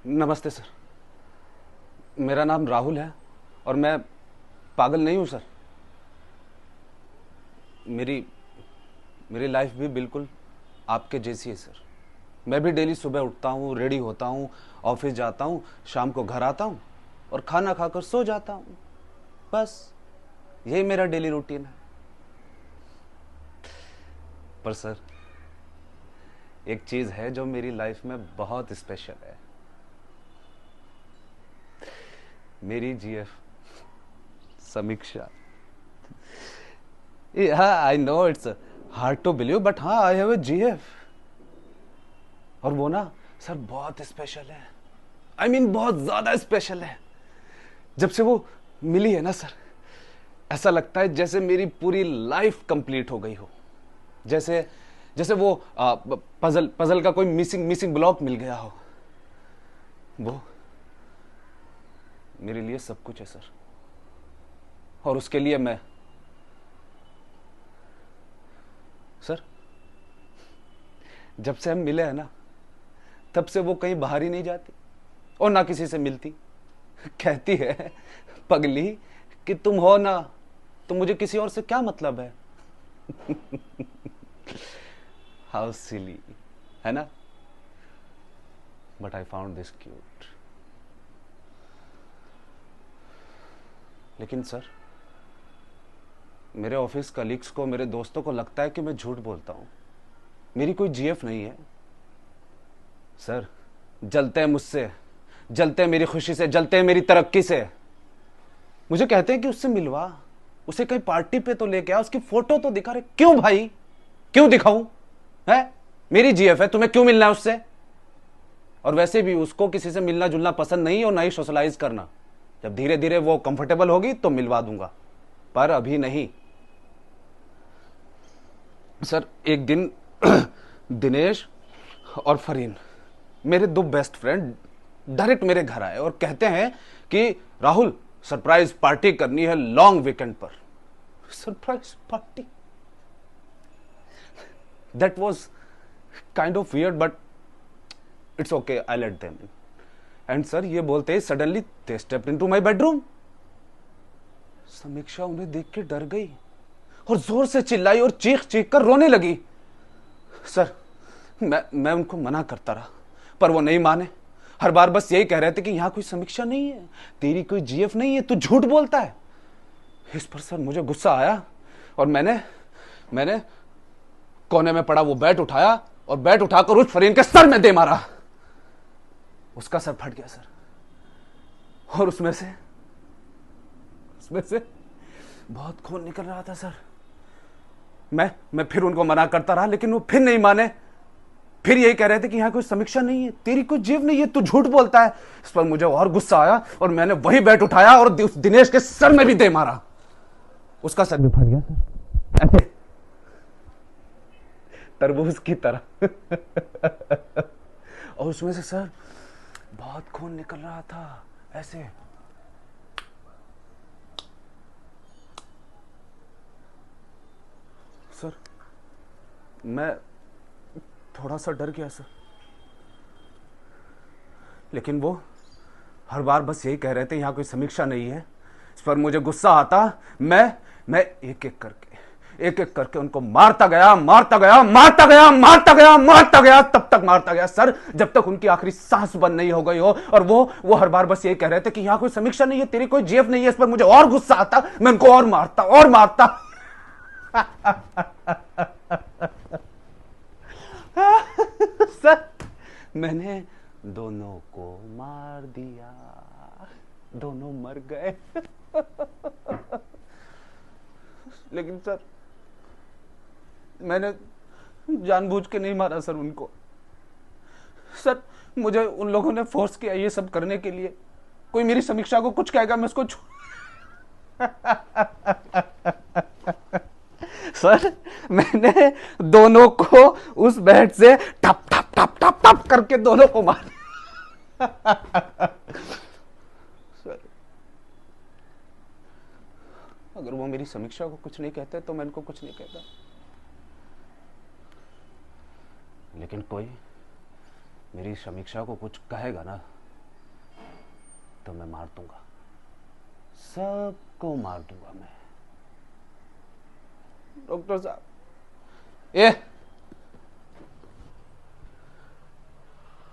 नमस्ते सर। मेरा नाम राहुल है और मैं पागल नहीं हूँ सर। मेरी मेरी लाइफ भी बिल्कुल आपके जैसी है सर। मैं भी डेली सुबह उठता हूँ, रेडी होता हूँ, ऑफिस जाता हूँ, शाम को घर आता हूँ और खाना खाकर सो जाता हूँ। बस यही मेरा डेली रूटीन है। पर सर, एक चीज़ है जो मेरी लाइफ में बहुत स्पेशल है। मेरी जीएफ समीक्षा। हाँ, I know it's hard to believe, but हाँ, आई हैव ए जीएफ। और वो ना सर बहुत स्पेशल है। आई मीन बहुत ज्यादा स्पेशल है। जब से वो मिली है ना सर, ऐसा लगता है जैसे मेरी पूरी लाइफ कंप्लीट हो गई हो। जैसे जैसे वो पजल पजल का कोई मिसिंग मिसिंग ब्लॉक मिल गया हो। वो मेरे लिए सब कुछ है सर। और उसके लिए मैं सर, जब से हम मिले हैं ना, तब से वो कहीं बाहर ही नहीं जाती और ना किसी से मिलती। कहती है, पगली, कि तुम हो ना, तो मुझे किसी और से क्या मतलब है। हाउ सिली है ना। But I found this cute. लेकिन सर, मेरे ऑफिस कलीग्स को, मेरे दोस्तों को लगता है कि मैं झूठ बोलता हूं। मेरी कोई जीएफ नहीं है सर। जलते हैं मुझसे, जलते हैं मेरी खुशी से, जलते हैं मेरी तरक्की से। मुझे कहते हैं कि उससे मिलवा, उसे कहीं पार्टी पे तो लेके आ, उसकी फोटो तो दिखा। रहे क्यों भाई, क्यों दिखाऊं? है मेरी जीएफ है, तुम्हें क्यों मिलना है उससे? और वैसे भी उसको किसी से मिलना जुलना पसंद नहीं है और ना ही सोशलाइज करना। जब धीरे धीरे वो कंफर्टेबल होगी तो मिलवा दूंगा, पर अभी नहीं। सर, एक दिन दिनेश और फरीन, मेरे दो बेस्ट फ्रेंड, डायरेक्ट मेरे घर आए और कहते हैं कि राहुल, सरप्राइज पार्टी करनी है लॉन्ग वीकेंड पर। Surprise party? That was kind of weird, but it's okay, I let them in. And sir, ये बोलते ही suddenly they stepped into my bedroom. Sameeksha उन्हें देख के डर गई और जोर से चिल्लाई और चीख चीख कर रोने लगी। सर, मैं उनको मना करता रहा, पर वो नहीं माने। हर बार बस यही कह रहे थे कि यहां कोई समीक्षा नहीं है, तेरी कोई जीएफ नहीं है, तू झूठ बोलता है। इस पर सर मुझे गुस्सा आया और मैंने कोने में पड़ा वो बैट उठाया और बैट उठाकर उस फरीन के सर में दे मारा। उसका सर फट गया सर, और उसमें से बहुत खून निकल रहा था सर। मैं फिर उनको मना करता रहा, लेकिन वो फिर नहीं माने। फिर यही कह रहे थे कि यहां कोई समीक्षा नहीं है, तेरी कोई जीव नहीं है, तू झूठ बोलता है। इस पर मुझे और गुस्सा आया और मैंने वही बैट उठाया और दिनेश के सर में भी दे मारा। उसका सर भी फट गया सर, ऐसे तरबूज की तरह। और उसमें से सर बहुत खून निकल रहा था, ऐसे। सर, मैं थोड़ा सा डर गया सर, लेकिन वो हर बार बस यही कह रहे थे यहां कोई समीक्षा नहीं है। इस पर मुझे गुस्सा आता। मैं एक एक करके उनको मारता गया, मारता गया, मारता गया, मारता गया, मारता गया, तब तक मारता गया सर, जब तक उनकी आखिरी सांस बंद नहीं हो गई हो। और वो हर बार बस यही कह रहे थे कि यहां कोई समीक्षा नहीं है, तेरी कोई जीएफ नहीं है। इस पर मुझे और गुस्सा आता, मैं उनको और मारता और मारता। सर, मैंने दोनों को मार दिया, दोनों मर गए। लेकिन सर, मैंने जानबूझ के नहीं मारा सर उनको। सर, मुझे उन लोगों ने फोर्स किया ये सब करने के लिए। कोई मेरी समीक्षा को कुछ कहेगा, मैं उसको सर, मैंने दोनों को उस बैट से टप टप टप टप टप करके दोनों को मार। सर, अगर वो मेरी समीक्षा को कुछ नहीं कहते तो मैं इनको कुछ नहीं कहता, लेकिन कोई मेरी समीक्षा को कुछ कहेगा ना, तो मैं मार दूंगा, सबको मार दूंगा मैं। डॉक्टर साहब, ए